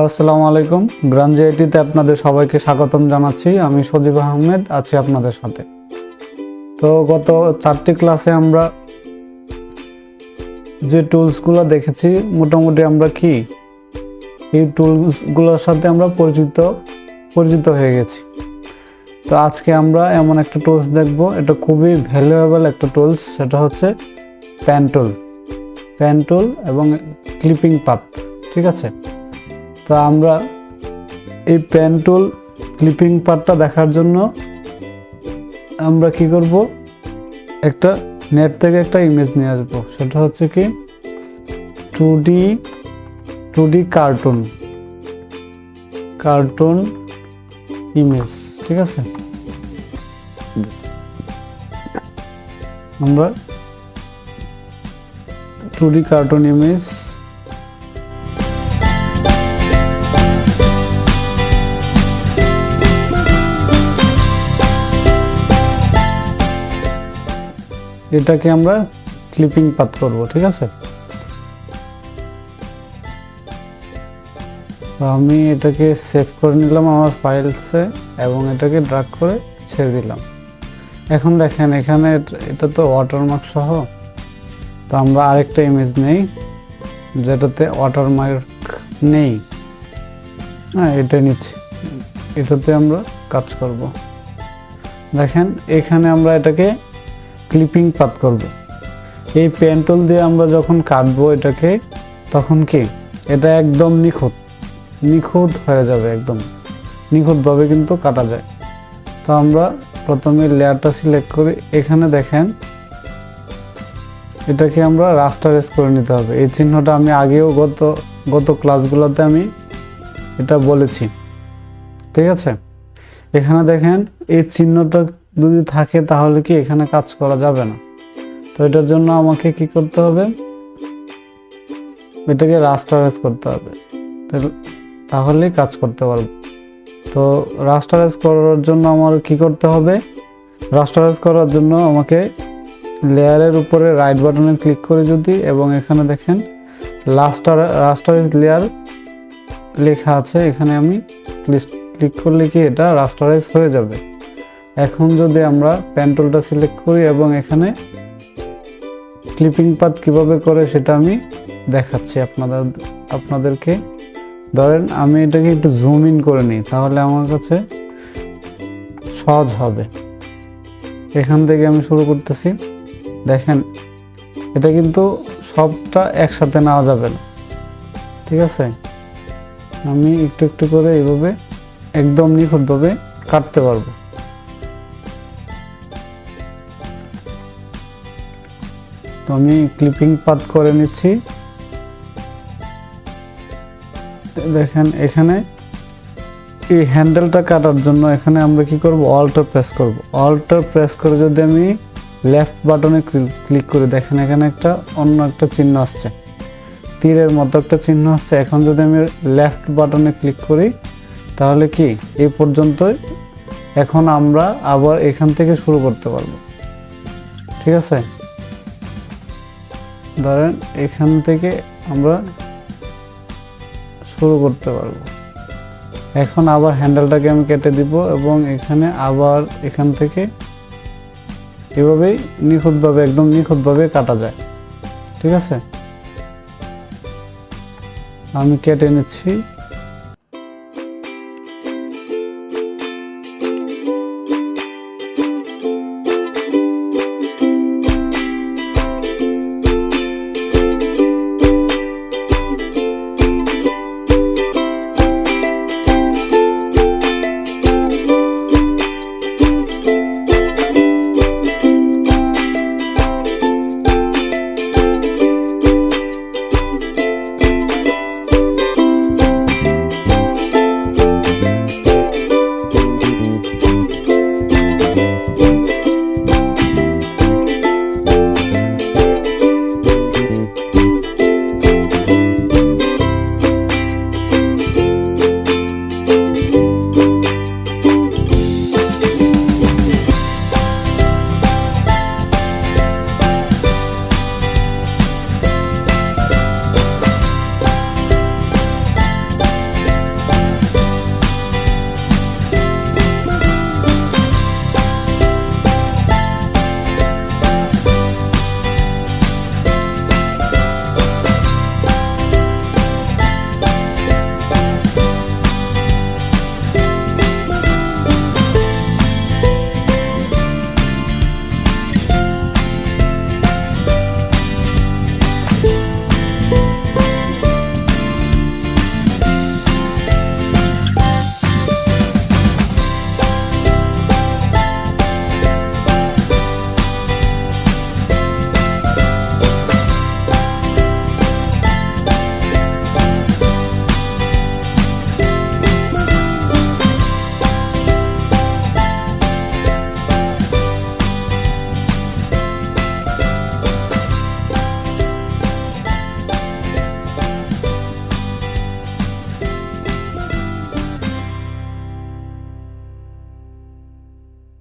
আসসালামু আলাইকুম। গ্রানজিআইটিতে আপনাদের সবাইকে স্বাগতম জানাচ্ছি। আমি সজীব আহমেদ আছি আপনাদের সাথে। তো গত 4টি ক্লাসে আমরা যে টুলসগুলো দেখেছি, মোটামুটি আমরা এই টুলসগুলোর সাথে আমরা পরিচিত হয়ে গেছি। তো আজকে আমরা এমন একটা টুলস দেখব, এটা খুবই ভ্যালুয়েবল একটা টুলস, সেটা হচ্ছে পেন টুল এবং ক্লিপিং পাথ। ঠিক আছে, তো আমরা এই পেন টুল ক্লিপিং পার্টটা দেখার জন্য আমরা কি করব, একটা নেট থেকে একটা ইমেজ নিয়ে আসব। সেটা হচ্ছে কি 2D কার্টুন ইমেজ। ঠিক আছে, আমরা 2D কার্টুন ইমেজ এটাকে আমরা ক্লিপিং পাথ করব। ঠিক আছে, আমি এটাকে সেভ করে নিলাম আমার ফাইলসে এবং এটাকে ড্র্যাগ করে ছেড়ে দিলাম। এখন দেখেন এখানে এটা তো ওয়াটারমার্ক সহ, তো আমরা আরেকটা ইমেজ নেই যেটাতে ওয়াটারমার্ক নেই। হ্যাঁ, এটা নিচ্ছি, এটাতে আমরা কাজ করব। দেখেন এখানে আমরা এটাকে ক্লিপিং পাথ করব। এই পেন টুল দিয়ে আমরা যখন কাটবো এটাকে, তখন কি এটা একদম নিখুঁত হয়ে যাবে, একদম নিখুঁতভাবে কিন্তু কাটা যায়। তো আমরা প্রথমে লেয়ারটা সিলেক্ট করি। এখানে দেখেন এটাকে আমরা রাস্টারাইজ করে নিতে হবে। এই চিহ্নটা আমি আগেও গত ক্লাসগুলোতে আমি এটা বলেছি। ঠিক আছে, এখানে দেখেন এই চিহ্নটা যদি থাকে তাহলে কি এখানে কাজ করা যাবে না। তো এটার জন্য আমাকে কি করতে হবে, এটাকে রাস্টারাইজ করতে হবে, তাহলেই কাজ করতে পারবো। তো রাস্টারাইজ করার জন্য আমার কি করতে হবে, রাস্টারাইজ করার জন্য আমাকে লেয়ারের উপরে রাইট বাটনে ক্লিক করে যদি, এবং এখানে দেখেন রাস্টারাইজ লেয়ার লেখা আছে, এখানে আমি ক্লিক করলে কি এটা রাস্টারাইজ হয়ে যাবে। এখন যদি আমরা পেন টুলটা সিলেক্ট করি এবং এখানে ক্লিপিং পাথ কিভাবে করে সেটা আমি দেখাচ্ছি আপনাদেরকে। ধরেন আমি এটাকে একটু জুম ইন করে নিই, তাহলে আমার কাছে সহজ হবে। এখান থেকে আমি শুরু করতেছি। দেখেন এটা কিন্তু সবটা একসাথে নেওয়া যাবে না। ঠিক আছে, আমি একটু একটু করে এইভাবে একদম নিখুঁতভাবে কাটতে পারবো। তো আমি ক্লিপিং পাথ করে নিচ্ছি। দেখেন এখানে এই হ্যান্ডেলটা কাটার জন্য এখানে আমরা কি করব, অল্টার প্রেস করে যদি আমি লেফট বাটনে ক্লিক করি, দেখেন এখানে অন্য একটা চিহ্ন আসছে, তীরের মতো একটা চিহ্ন আসছে। এখন যদি আমি লেফট বাটনে ক্লিক করি তাহলে কি এই পর্যন্তই। এখন আমরা আবার এখান থেকে শুরু করতে পারবো। ঠিক আছে, ধরেন এখান থেকে আমরা শুরু করতে পারবো। এখন আবার হ্যান্ডেলটাকে আমি কেটে দিব এবং এখানে আবার এখান থেকে এভাবেই একদম নিখুঁতভাবে কাটা যায়। ঠিক আছে, আমি কেটে নিচ্ছি।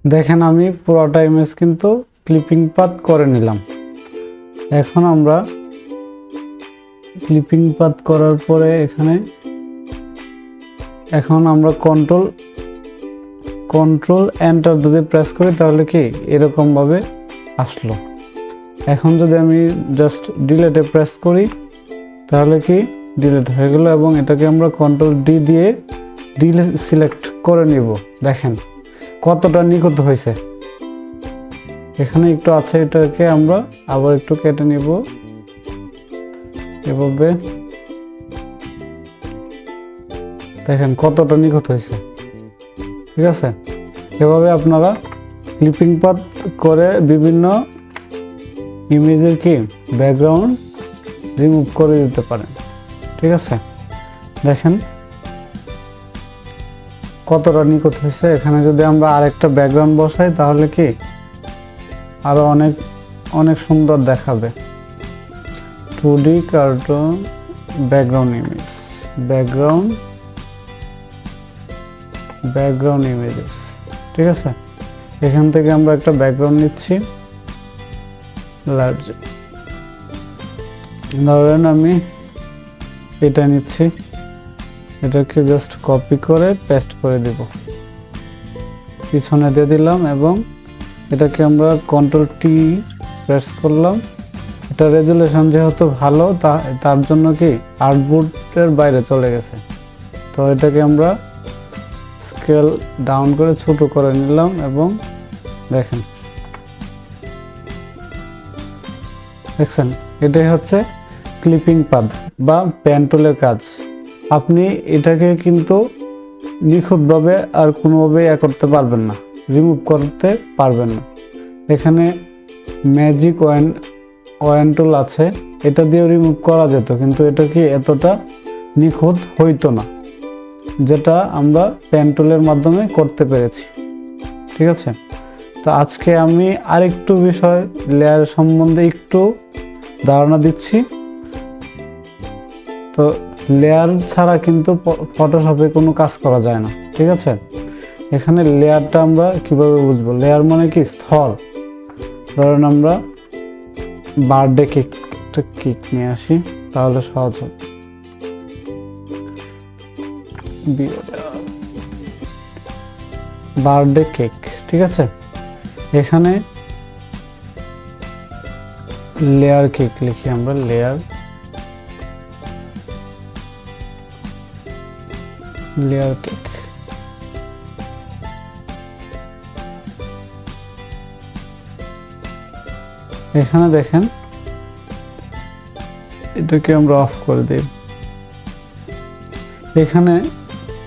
দেখেন আমি পুরোটা ইমেজ কিন্তু ক্লিপিং পাথ করে নিলাম। এখন আমরা ক্লিপিং পাথ করার পরে এখন আমরা কন্ট্রোল এন্টার যদি প্রেস করি তাহলে কি এরকম ভাবে আসলো। এখন যদি আমি জাস্ট ডিলিটে প্রেস করি তাহলে কি ডিলিট হয়ে গেল, এবং এটাকে আমরা কন্ট্রোল ডি দিয়ে ডিলিট সিলেক্ট করে নিব। দেখেন কতটা নিখুঁত হয়েছে। এখানে একটু আছে, এটাকে আমরা আবার একটু কেটে নিব এভাবে। দেখেন কতটা নিখুঁত হয়েছে, ঠিক আছে। এভাবে আপনারা ক্লিপিং পাথ করে বিভিন্ন ইমেজের কি ব্যাকগ্রাউন্ড রিমুভ করে দিতে পারেন, ঠিক আছে। দেখেন কতটা নিখুঁত হয়েছে। এখানে যদি আমরা আরেকটা ব্যাকগ্রাউন্ড বসাই তাহলে কি আরো অনেক সুন্দর দেখাবে। 2D কার্টুন ব্যাকগ্রাউন্ড ইমেজেস, ঠিক আছে। এখান থেকে আমরা একটা ব্যাকগ্রাউন্ড নিচ্ছি, লার্জ ধরেন আমি এটা নিচ্ছি, এটাকে জাস্ট কপি করে পেস্ট করে দিব, পিছনে দিয়ে দিলাম, এবং এটাকে আমরা কন্ট্রোল টি প্রেস করলাম। এটা রেজুলেশন যেহেতু ভালো তার জন্য কি আউটপুটের বাইরে চলে গেছে, তো এটাকে আমরা স্কেল ডাউন করে ছোট করে নিলাম। এবং দেখেন দেখছেন এটাই হচ্ছে ক্লিপিং পাথ বা পেন টুলের কাজ। আপনি এটাকে কিন্তু নিখুঁতভাবে আর কোনোভাবে করতে পারবেন না, রিমুভ করতে পারবেন না। এখানে ম্যাজিক ওয়ান টুল আছে, এটা দিয়েও রিমুভ করা যেত, কিন্তু এটা কি এতটা নিখুঁত হইতো না যেটা আমরা পেন টুলের মাধ্যমে করতে পেরেছি, ঠিক আছে। তো আজকে আমি আরেকটু বিষয় লেয়ার সম্বন্ধে একটু ধারণা দিচ্ছি। তো লেয়ার ছাড়া কিন্তু ফটোশপে কোনো কাজ করা যায় না, ঠিক আছে। এখানে লেয়ারটা আমরা কিভাবে বুঝবো? লেয়ার মানে কি স্থল। ধরেন আমরা বার্থডে কেক নিয়ে আসি, তাহলে সহজ হবে। বার্থডে কেক, ঠিক আছে। এখানে লেয়ার কেক লিখি আমরা, লেয়ার কেক। এখানে দেখেন এটাকে আমরা অফ করে দিই।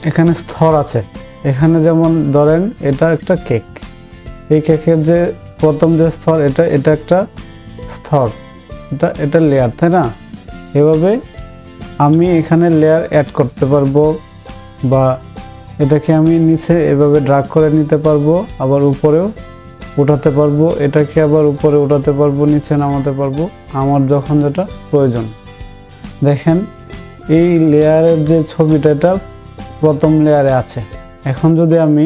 এখানে স্তর আছে। এখানে যেমন ধরেন এটা একটা কেক, এই কেকের যে প্রথম যে স্তর এটা একটা স্তর, এটা লেয়ার, তাই না? এভাবে আমি এখানে লেয়ার অ্যাড করতে পারবো, বা এটাকে আমি নিচে এভাবে ড্রাগ করে নিতে পারবো, আবার উপরেও উঠাতে পারবো, এটাকে আবার উপরে উঠাতে পারবো, নিচে নামাতে পারবো, আমার যখন যেটা প্রয়োজন। দেখেন এই লেয়ারের যে ছবিটা এটা প্রথম লেয়ারে আছে। এখন যদি আমি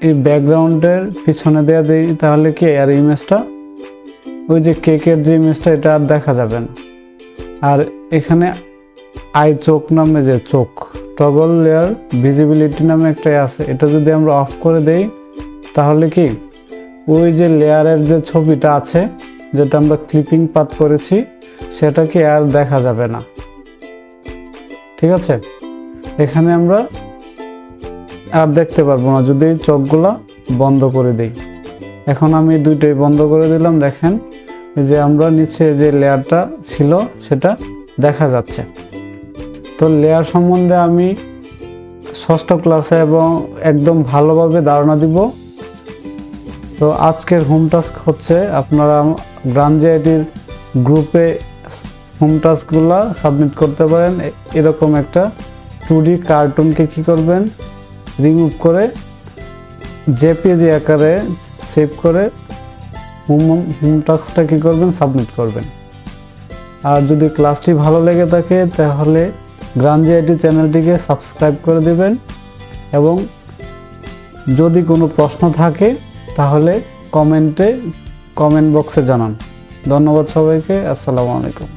এই ব্যাকগ্রাউন্ডের পিছনে দেওয়া দিই তাহলে কি আর ইমেজটা, ওই যে কেকের যে ইমেজটা, এটা আর দেখা যাবে না। আর এখানে আই চোখ নামে যে চোখ টগল লেয়ার ভিজিবিলিটি নামে একটা আছে, এটা যদি আমরা অফ করে দেই তাহলে কি ওই যে লেয়ারের যে ছবিটা আছে যেটা আমরা ক্লিপিং পাথ করেছি সেটা কি আর দেখা যাবে না, ঠিক আছে। এখানে আমরা আর দেখতে পারবো না যদি চোখগুলা বন্ধ করে দেই। এখন আমি দুইটাই বন্ধ করে দিলাম। দেখেন এই যে আমরা নিচে যে লেয়ারটা ছিল সেটা দেখা যাচ্ছে। তো লেয়ার সম্বন্ধে আমি ষষ্ঠ ক্লাসে এবং একদম ভালোভাবে ধারণা দিব। তো আজকের হোম টাস্ক হচ্ছে আপনারা গ্রানজিআইটির গ্রুপে হোম টাস্কগুলো সাবমিট করতে পারেন। এরকম একটা 2D কার্টুনকে কি করবেন, রিমুভ করে জেপিজি আকারে সেভ করে হোম টাস্কটা কি করবেন, সাবমিট করবেন। আর যদি ক্লাসটি ভালো লেগে থাকে তাহলে গ্রানজিআইটি চ্যানেলটিকে সাবস্ক্রাইব করে দেবেন এবং যদি কোনো প্রশ্ন থাকে তাহলে কমেন্ট বক্সে জানান। ধন্যবাদ সবাইকে। আসসালামু আলাইকুম।